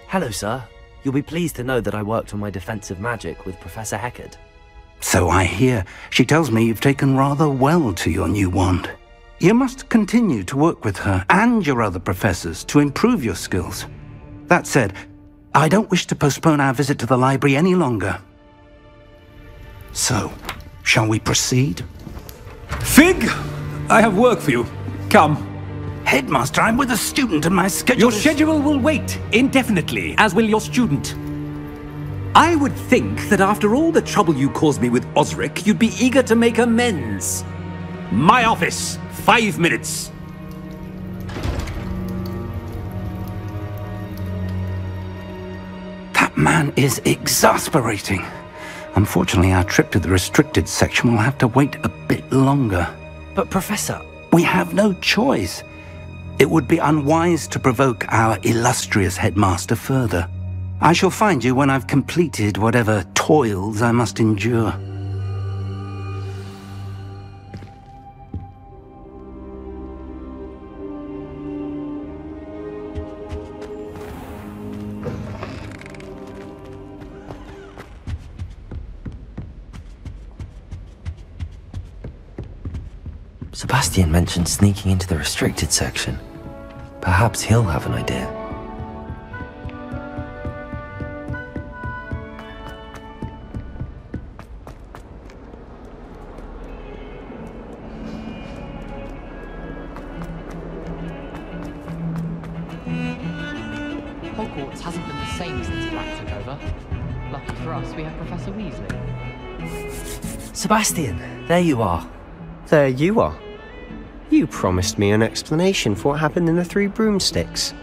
Hello, sir. You'll be pleased to know that I worked on my defensive magic with Professor Heckard. So I hear. She tells me you've taken rather well to your new wand. You must continue to work with her and your other professors to improve your skills. That said, I don't wish to postpone our visit to the library any longer. So, shall we proceed? Fig! I have work for you. Come. Headmaster, I'm with a student and my schedule Your schedule will wait indefinitely, as will your student. I would think that after all the trouble you caused me with Osric, you'd be eager to make amends. My office, 5 minutes. That man is exasperating. Unfortunately, our trip to the restricted section will have to wait a bit longer. But Professor... We have no choice. It would be unwise to provoke our illustrious headmaster further. I shall find you when I've completed whatever toils I must endure. Sebastian mentioned sneaking into the restricted section. Perhaps he'll have an idea. Hogwarts hasn't been the same since Black took over. Lucky for us, we have Professor Weasley. Sebastian, there you are. There you are. You promised me an explanation for what happened in the Three Broomsticks.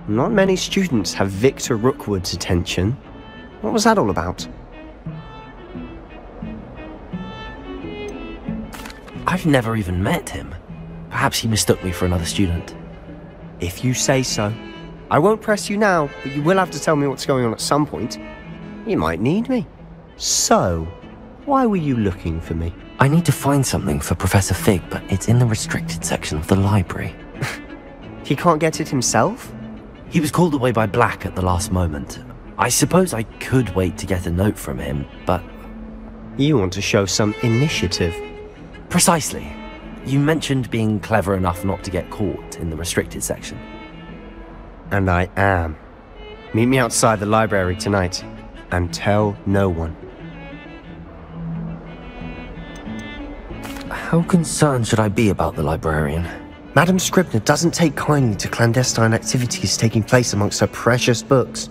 Not many students have Victor Rookwood's attention. What was that all about? I've never even met him. Perhaps he mistook me for another student. If you say so. I won't press you now, but you will have to tell me what's going on at some point. You might need me. So, why were you looking for me? I need to find something for Professor Fig, but it's in the restricted section of the library. He can't get it himself? He was called away by Black at the last moment. I suppose I could wait to get a note from him, but... You want to show some initiative. Precisely. You mentioned being clever enough not to get caught in the restricted section. And I am. Meet me outside the library tonight, and tell no one. How concerned should I be about the librarian? Madam Scribner doesn't take kindly to clandestine activities taking place amongst her precious books,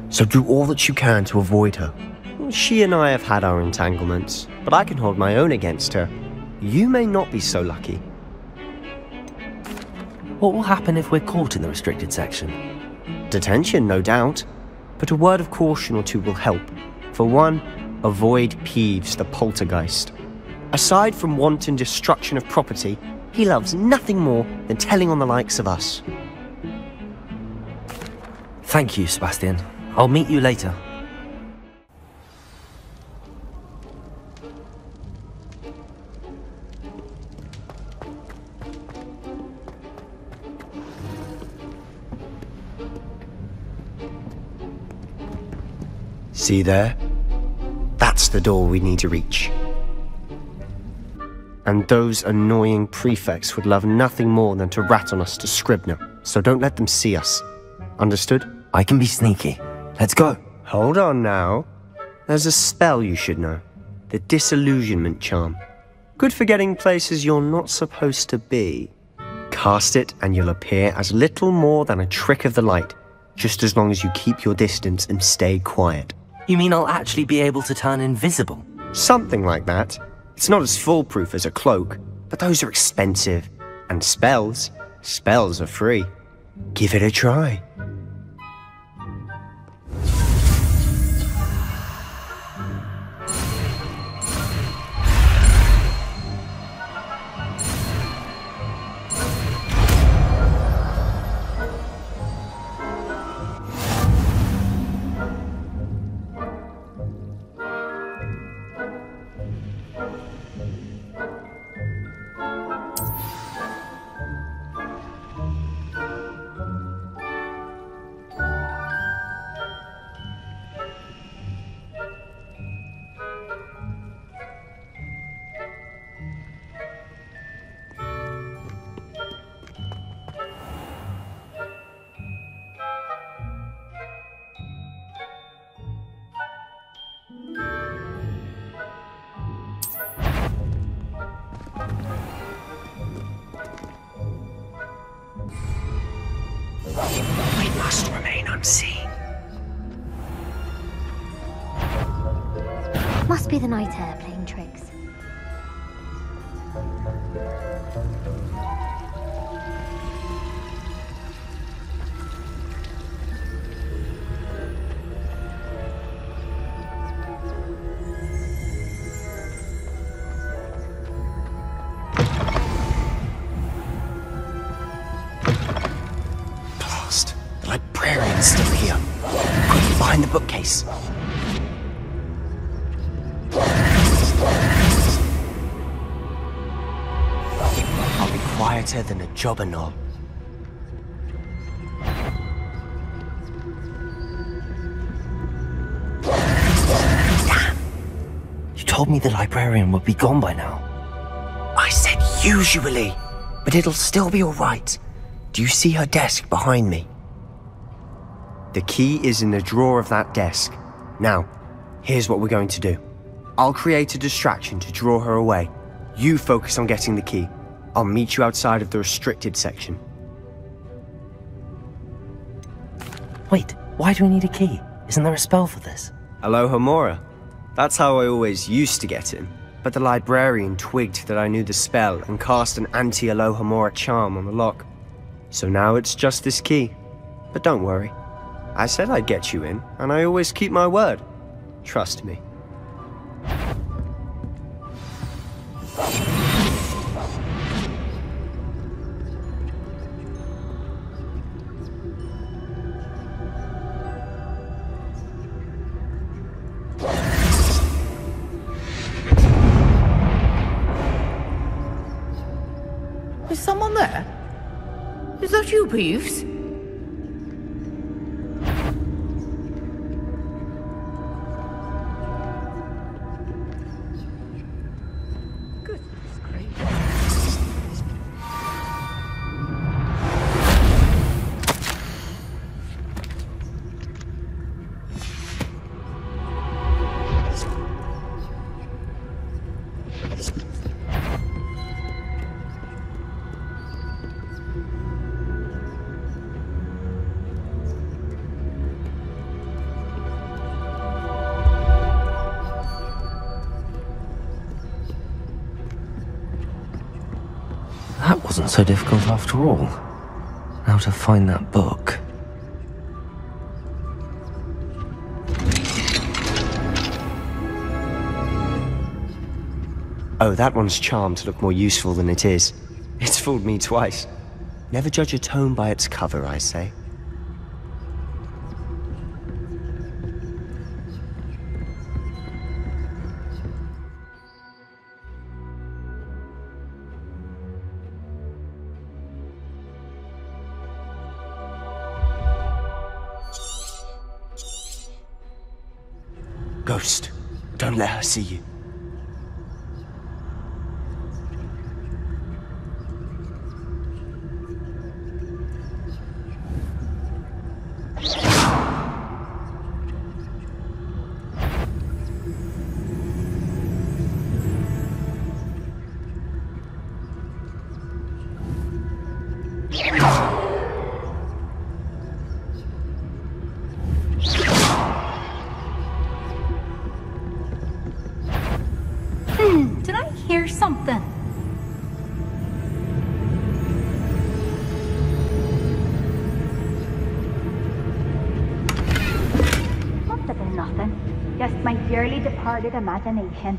so do all that you can to avoid her. She and I have had our entanglements, but I can hold my own against her. You may not be so lucky. What will happen if we're caught in the restricted section? Detention, no doubt, but a word of caution or two will help. For one, avoid Peeves the poltergeist. Aside from wanton destruction of property, he loves nothing more than telling on the likes of us. Thank you, Sebastian. I'll meet you later. See there? That's the door we need to reach. And those annoying prefects would love nothing more than to rat on us to Scribner, so don't let them see us. Understood? I can be sneaky. Let's go. Hold on now. There's a spell you should know. The Disillusionment Charm. Good for getting places you're not supposed to be. Cast it and you'll appear as little more than a trick of the light, just as long as you keep your distance and stay quiet. You mean I'll actually be able to turn invisible? Something like that. It's not as foolproof as a cloak, but those are expensive. And spells are free. Give it a try. must remain unseen. Must be the night air playing tricks. Blast. The librarian's still here. Quickly behind the bookcase. I'll be quieter than a jobberknoll. Damn! You told me the librarian would be gone by now. I said usually, but it'll still be alright. Do you see her desk behind me? The key is in the drawer of that desk. Now, here's what we're going to do. I'll create a distraction to draw her away. You focus on getting the key. I'll meet you outside of the restricted section. Wait, why do we need a key? Isn't there a spell for this? Alohomora. That's how I always used to get in. But the librarian twigged that I knew the spell and cast an anti-Alohomora charm on the lock. So now it's just this key. But don't worry. I said I'd get you in, and I always keep my word. Trust me. Is someone there? Is that you, Peeves? Goodness gracious. That wasn't so difficult after all. Now to find that book. Oh, that one's charmed to look more useful than it is. It's fooled me twice. Never judge a tome by its cover, I say. Ghost, don't let her see you. Did I hear something? Must have been nothing. Just my dearly departed imagination.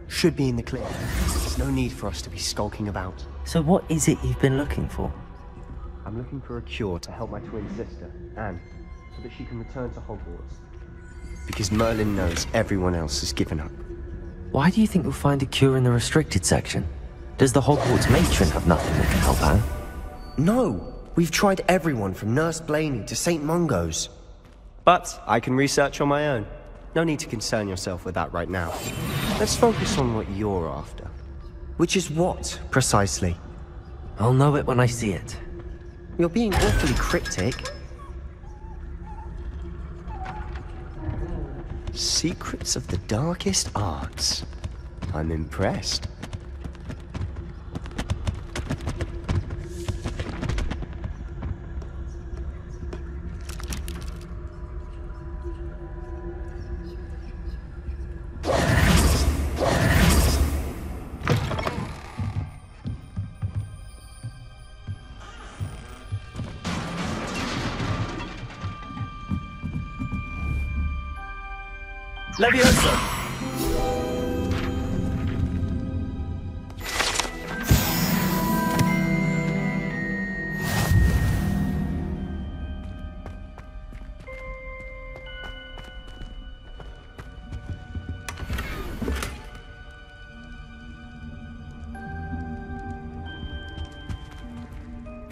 Should be in the clear. There's no need for us to be skulking about. So what is it you've been looking for? I'm looking for a cure to help my twin sister, Anne. so that she can return to Hogwarts. Because Merlin knows everyone else has given up. Why do you think we'll find a cure in the restricted section? Does the Hogwarts matron have nothing that can help Anne? No! We've tried everyone from Nurse Blaney to St. Mungo's. But I can research on my own. No need to concern yourself with that right now. Let's focus on what you're after. Which is what, precisely? I'll know it when I see it. You're being awfully cryptic. Secrets of the darkest arts. I'm impressed. Leviosa!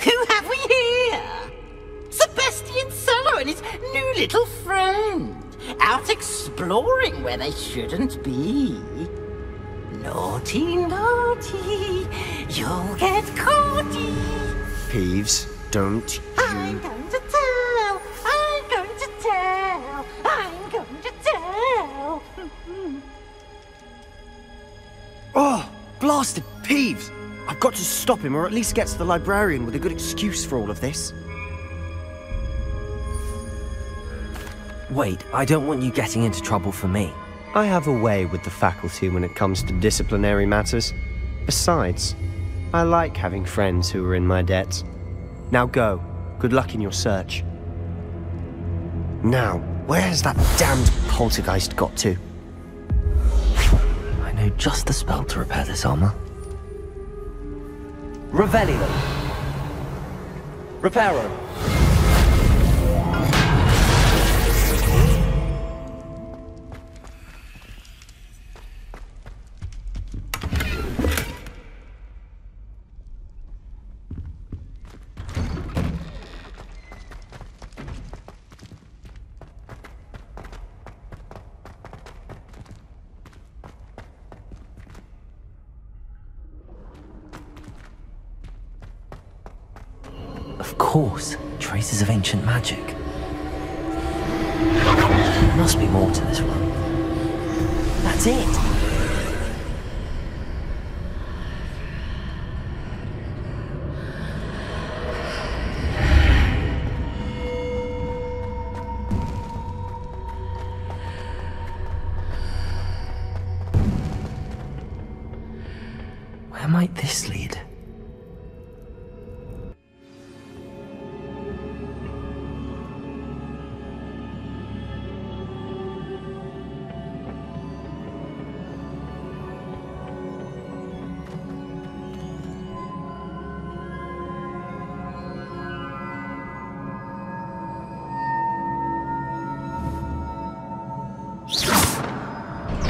Who have we here? Sebastian Solo and his new little friend. Out exploring where they shouldn't be. Naughty, naughty, you'll get caughty. Peeves, don't you... I'm going to tell, I'm going to tell, I'm going to tell. Oh, blasted Peeves! I've got to stop him, or at least get to the librarian with a good excuse for all of this. Wait, I don't want you getting into trouble for me. I have a way with the faculty when it comes to disciplinary matters. Besides, I like having friends who are in my debt. Now go. Good luck in your search. Now, where has that damned poltergeist got to? I know just the spell to repair this armor. Revelio. Reparo. Of course, traces of ancient magic. There must be more to this one. That's it! Where might this lead?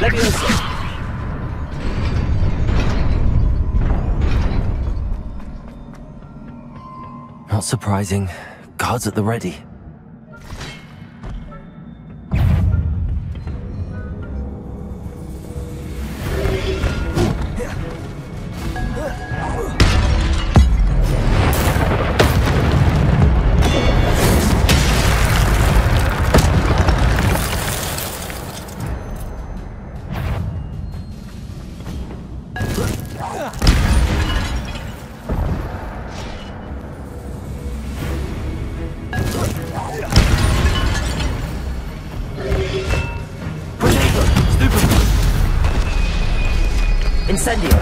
Leviosa! Not surprising. Guards at the ready. Incendio!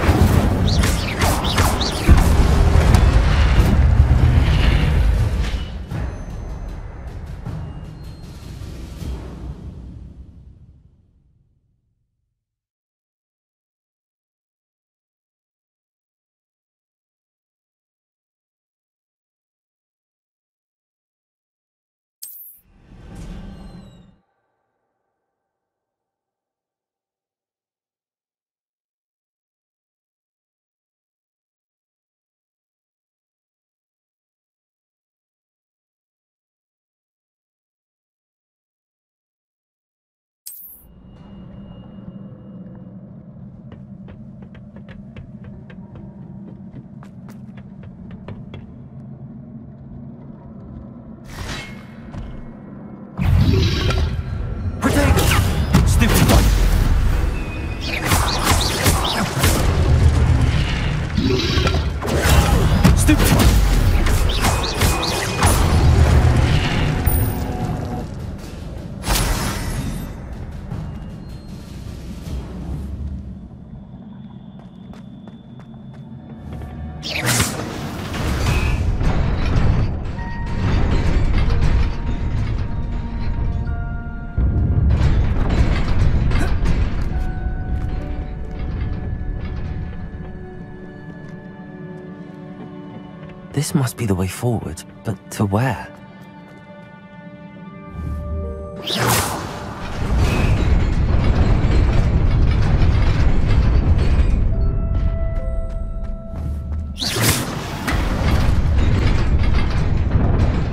This must be the way forward, but to where?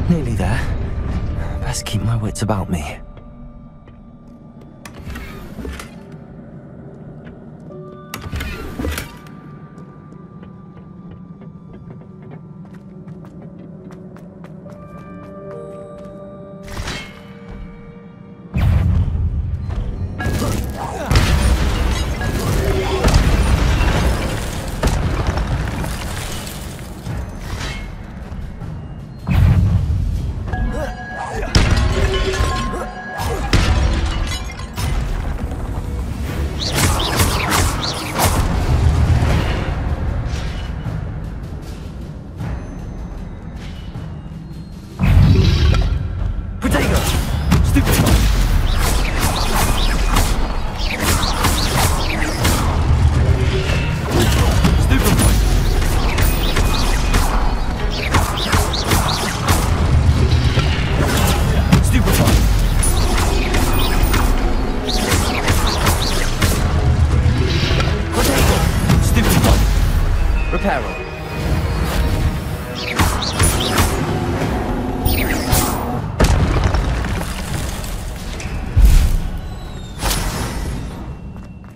Nearly there. Best keep my wits about me.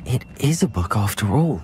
It is a book after all.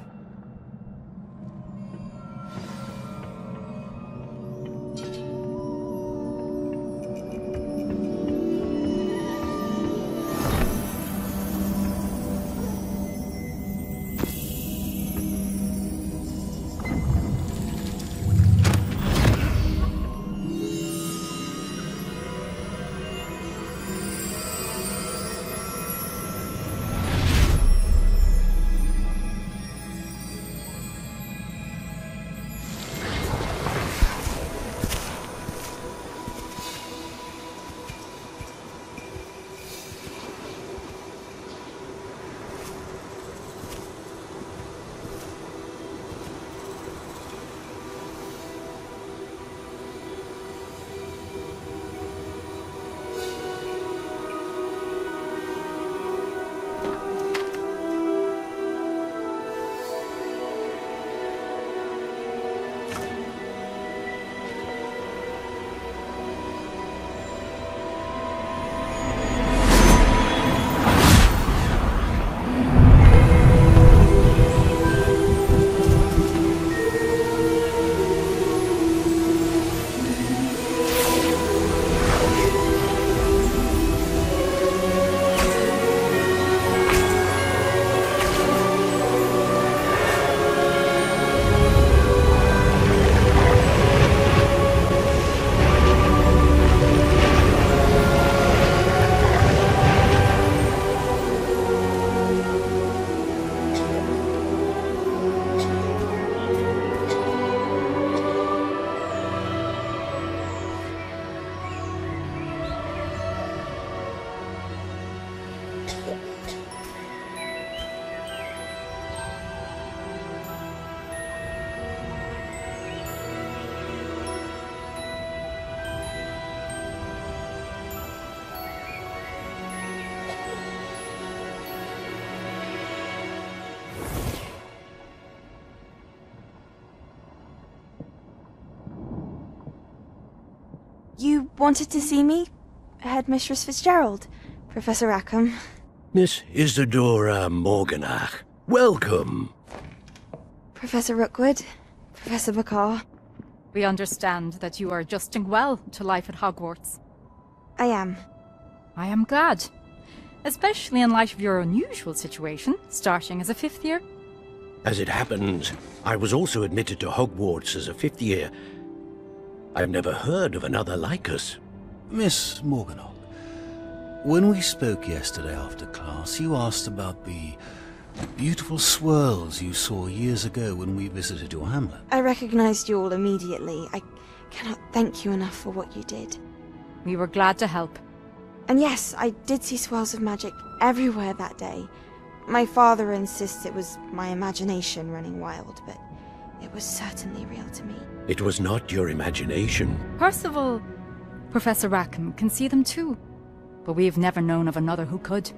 You wanted to see me? Headmistress Fitzgerald, Professor Rackham. Miss Isadora Morganach, welcome. Professor Rookwood, Professor Bakar. We understand that you are adjusting well to life at Hogwarts. I am. I am glad. Especially in light of your unusual situation, starting as a 5th year. As it happens, I was also admitted to Hogwarts as a 5th year. I've never heard of another like us. Miss Morganach, when we spoke yesterday after class, you asked about the beautiful swirls you saw years ago when we visited your hamlet. I recognized you all immediately. I cannot thank you enough for what you did. We were glad to help. And yes, I did see swirls of magic everywhere that day. My father insists it was my imagination running wild, but It was certainly real to me. It was not your imagination. Percival, Professor Rackham can see them too. But we've never known of another who could.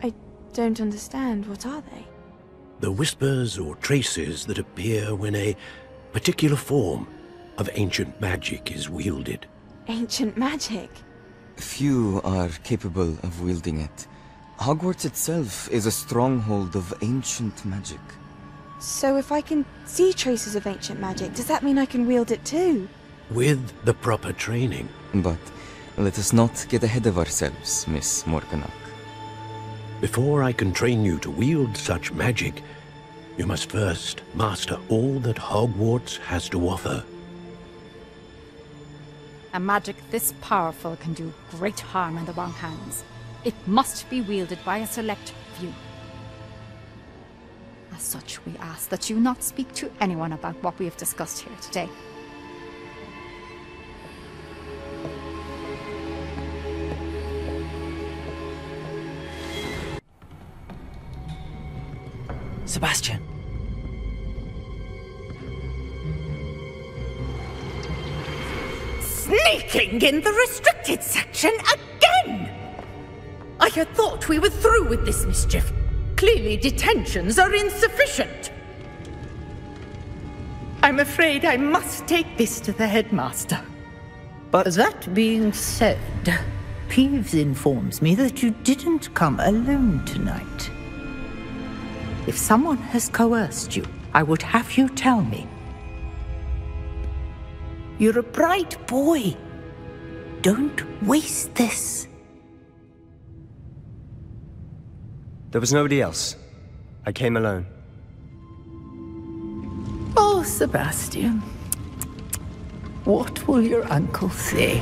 I don't understand. What are they? The whispers or traces that appear when a particular form of ancient magic is wielded. Ancient magic? Few are capable of wielding it. Hogwarts itself is a stronghold of ancient magic. So if I can see traces of ancient magic, does that mean I can wield it too? With the proper training. But let us not get ahead of ourselves, Miss Morganach. Before I can train you to wield such magic, you must first master all that Hogwarts has to offer. A magic this powerful can do great harm in the wrong hands. It must be wielded by a select few. As such, we ask that you not speak to anyone about what we have discussed here today. Sebastian. Sneaking in the restricted section again! I had thought we were through with this mischief. Clearly detentions are insufficient. I'm afraid I must take this to the headmaster. But that being said, Peeves informs me that you didn't come alone tonight. If someone has coerced you, I would have you tell me. You're a bright boy. Don't waste this. there was nobody else. I came alone. Oh, Sebastian. What will your uncle say?